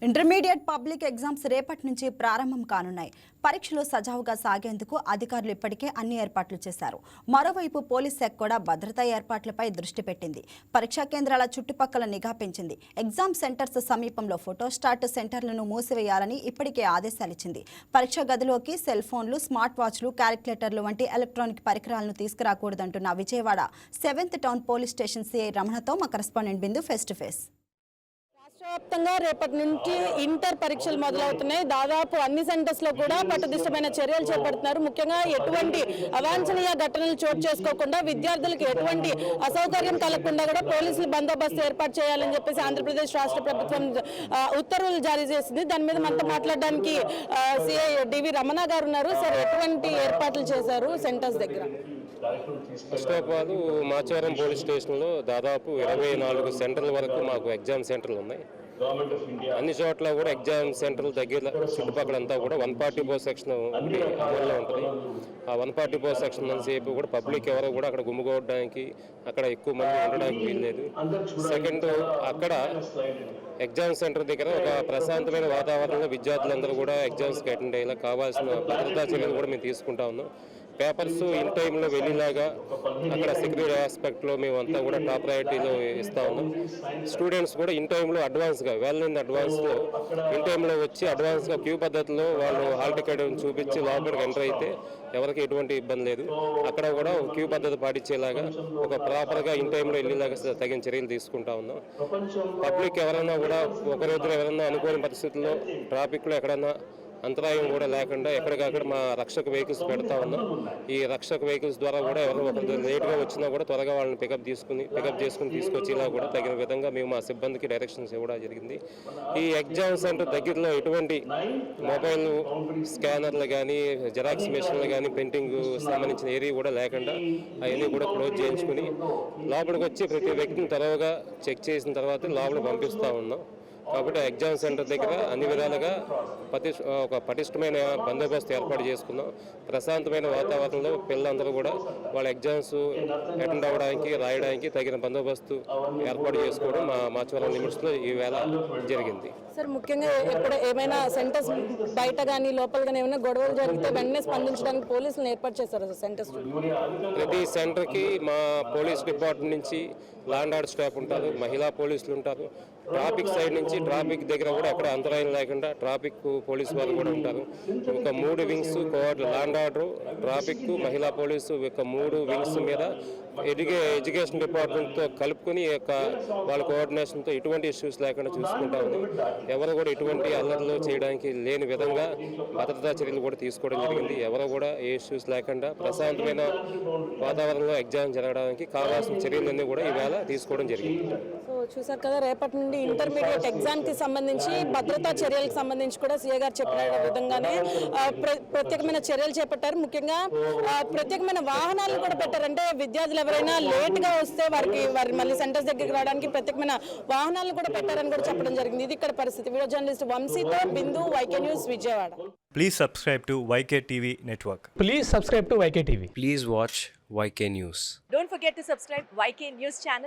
Intermediate public exams రేపటి నుంచి ప్రారంభం కానున్నాయి. పరీక్షలు సజావుగా సాగేందుకు అధికారులు ఇప్పటికే అన్ని ఏర్పాట్లు చేశారు. మరోవైపు పోలీస్ శాఖ కూడా భద్రతా ఏర్పాట్లపై దృష్టి పెట్టింది. పరీక్షా కేంద్రాల చుట్టుపక్కల నిఘా పెంచింది. ఎగ్జామ్ సెంటర్స్ సమీపంలో ఫోటోస్టాట్ సెంటర్లను మూసివేయాలని ఇప్పటికే ఆదేశాలిచ్చింది. పరీక్షా గదిలోకి సెల్ ఫోన్లు, స్మార్ట్ వాచ్లు, క్యాలిక్యులేటర్లు వంటి ఎలక్ట్రానిక్ పరికరాలను తీసుకురాకూడదంటున్న Vijayawada 7th town police station CI రమణతో మా correspondent Bindu face to face. వ్యాప్తంగా రేపటి నుంచి ఇంటర్ పరీక్షలు మొదలవుతున్నాయి. దాదాపు అన్ని సెంటర్స్ లో కూడా పట్టుదిష్టమైన చర్యలు చేపడుతున్నారు. ముఖ్యంగా ఎటువంటి అవాంఛనీయ ఘటనలు చోటు చేసుకోకుండా విద్యార్థులకు ఎటువంటి అసౌకర్యం కలగకుండా కూడా పోలీసులు బందోబస్తు ఏర్పాటు చేయాలని చెప్పేసి ఆంధ్రప్రదేశ్ రాష్ట్ర ప్రభుత్వం ఉత్తర్వులు జారీ చేసింది. దాని మీద మనతో మాట్లాడడానికి సిఐ డివి రమణ గారు ఉన్నారు. సార్, ఎటువంటి ఏర్పాట్లు చేశారు సెంటర్స్ దగ్గర? First of all Machavaram police స్టేషన్లో దాదాపు 24 సెంటర్ల వరకు మాకు ఎగ్జామ్ సెంటర్లు ఉన్నాయి. అన్ని చోట్ల కూడా ఎగ్జామ్ సెంటర్ల దగ్గర చుట్టుపక్కలంతా కూడా 144 సెక్షన్ అమల్లో ఉంటుంది. ఆ 144 సెక్షన్ సేపు కూడా పబ్లిక్ ఎవరో కూడా అక్కడ గుమ్ముకోవడానికి, అక్కడ ఎక్కువ మంది ఉండడానికి వీల్లేదు. సెకండ్, అక్కడ ఎగ్జామ్ సెంటర్ దగ్గర ఒక ప్రశాంతమైన వాతావరణంలో విద్యార్థులందరూ కూడా ఎగ్జామ్స్కి అటెండ్ అయ్యేలా కావాల్సిన భద్రతా చర్యలు కూడా మేము తీసుకుంటా ఉన్నాం. పేపర్స్ ఇన్ టైంలో వెళ్ళేలాగా అక్కడ సెక్యూరిటీ ఆస్పెక్ట్లో మేమంతా కూడా టాప్ ప్రయారిటీలో ఇస్తా ఉన్నాం. స్టూడెంట్స్ కూడా ఇన్ టైంలో అడ్వాన్స్గా అడ్వాన్స్లో ఇన్ టైంలో వచ్చి అడ్వాన్స్గా క్యూ పద్ధతిలో వాళ్ళు హాల్ టికెట్ చూపించి లోపలికి ఎంటర్ అయితే ఎవరికి ఎటువంటి ఇబ్బంది లేదు. అక్కడ కూడా క్యూ పద్ధతి పాటించేలాగా ఒక ప్రాపర్గా ఇన్ టైంలో వెళ్ళేలాగా తగిన చర్యలు తీసుకుంటా ఉన్నాం. పబ్లిక్ ఎవరైనా కూడా ఒకరిద్దరు ఎవరైనా అనుకోని పరిస్థితుల్లో ట్రాఫిక్లో ఎక్కడన్నా అంతరాయం కూడా లేకుండా ఎక్కడికక్కడ మా రక్షక వెహికల్స్ పెడతా ఉన్నాం. ఈ రక్షక వెహికల్స్ ద్వారా కూడా ఎవరైనా ఒకరు లేట్గా వచ్చినా కూడా త్వరగా వాళ్ళని పికప్ చేసుకుని తీసుకొచ్చేలా కూడా తగిన విధంగా మేము మా సిబ్బందికి డైరెక్షన్స్ ఇవ్వడం జరిగింది. ఈ ఎగ్జామ్ సెంటర్ దగ్గరలో ఎటువంటి మొబైల్ స్కానర్లు కానీ, జెరాక్స్ మెషిన్లు కానీ, ప్రింటింగ్ సంబంధించిన ఏరియా కూడా లేకుండా అవన్నీ కూడా క్లోజ్ చేయించుకుని లోపలికి వచ్చి ప్రతి వ్యక్తిని త్వరగా చెక్ చేసిన తర్వాత లోపలికి పంపిస్తూ ఉన్నాం. కాబట్టి ఎగ్జామ్ సెంటర్ దగ్గర అన్ని విధాలుగా ఒక పటిష్టమైన బందోబస్తు ఏర్పాటు చేసుకున్నాం. ప్రశాంతమైన వాతావరణంలో పిల్లలందరూ కూడా వాళ్ళ ఎగ్జామ్స్ అటెండ్ అవ్వడానికి, రాయడానికి తగిన బందోబస్తు ఏర్పాటు చేసుకోవడం మా మాచవరం లిమిట్స్లో ఈవేళ జరిగింది. సార్, ముఖ్యంగా ఎప్పుడు ఏమైనా సెంటర్స్ బయట కానీ లోపల కానీ ఏమైనా గొడవలు జరిగితే వెంటనే స్పందించడానికి పోలీసులను ఏర్పాటు చేశారు సార్ సెంటర్స్? ప్రతి సెంటర్కి మా పోలీస్ డిపార్ట్మెంట్ నుంచి లా అండ్ ఆర్డర్ స్టాఫ్ ఉంటారు, మహిళా పోలీసులు ఉంటారు. ట్రాఫిక్ సైడ్ నుంచి ట్రాఫిక్ దగ్గర కూడా ఎక్కడ అంతరాయం లేకుండా ట్రాఫిక్ పోలీసు వాళ్ళు కూడా ఉంటారు. ఒక 3 wings law and order, traffic, మహిళా పోలీసు ఒక 3 వింగ్స్ మీద ఎడ్యుకేషన్ డిపార్ట్మెంట్తో కలుపుకొని వాళ్ళ కోఆర్డినేషన్తో ఎటువంటి ఇష్యూస్ లేకుండా చూసుకుంటా ఉంది. ఎవరు కూడా ఎటువంటి అల్లర్లు చేయడానికి లేని విధంగా భద్రతా చర్యలు కూడా తీసుకోవడం జరిగింది. ఎవరు కూడా ఏ ఇష్యూస్ లేకుండా ప్రశాంతమైన వాతావరణంలో ఎగ్జామ్ జరగడానికి కావాల్సిన చర్యలన్నీ కూడా ఈవేళ తీసుకోవడం జరిగింది. సో చూసారు కదా, రేపటి నుండి ఇంటర్మీడియట్ ఎగ్జామ్కి సంబంధించి భద్రతా చర్యలకు సంబంధించి కూడా సీఏ గారు చెప్పిన విధంగానే ప్రత్యేకమైన చర్యలు చేపట్టారు. ముఖ్యంగా ప్రత్యేకమైన వాహనాలు కూడా పెట్టారంటే విద్యార్థులు ఎవరైనా లేట్గా వస్తే వారి మళ్ళీ సెంటర్స్ దగ్గరికి రావడానికి ప్రత్యేకమైన వాహనాలను కూడా పెట్టారని కూడా చెప్పడం జరిగింది. ఇది ఇక్కడ పరిస్థితి. వీడియో జర్నలిస్ట్ వంశీతో Bindu, YK news, Vijayawada. Please subscribe to YK TV network. Please subscribe to YK TV. Please watch YK News. Don't forget to subscribe YK News channel.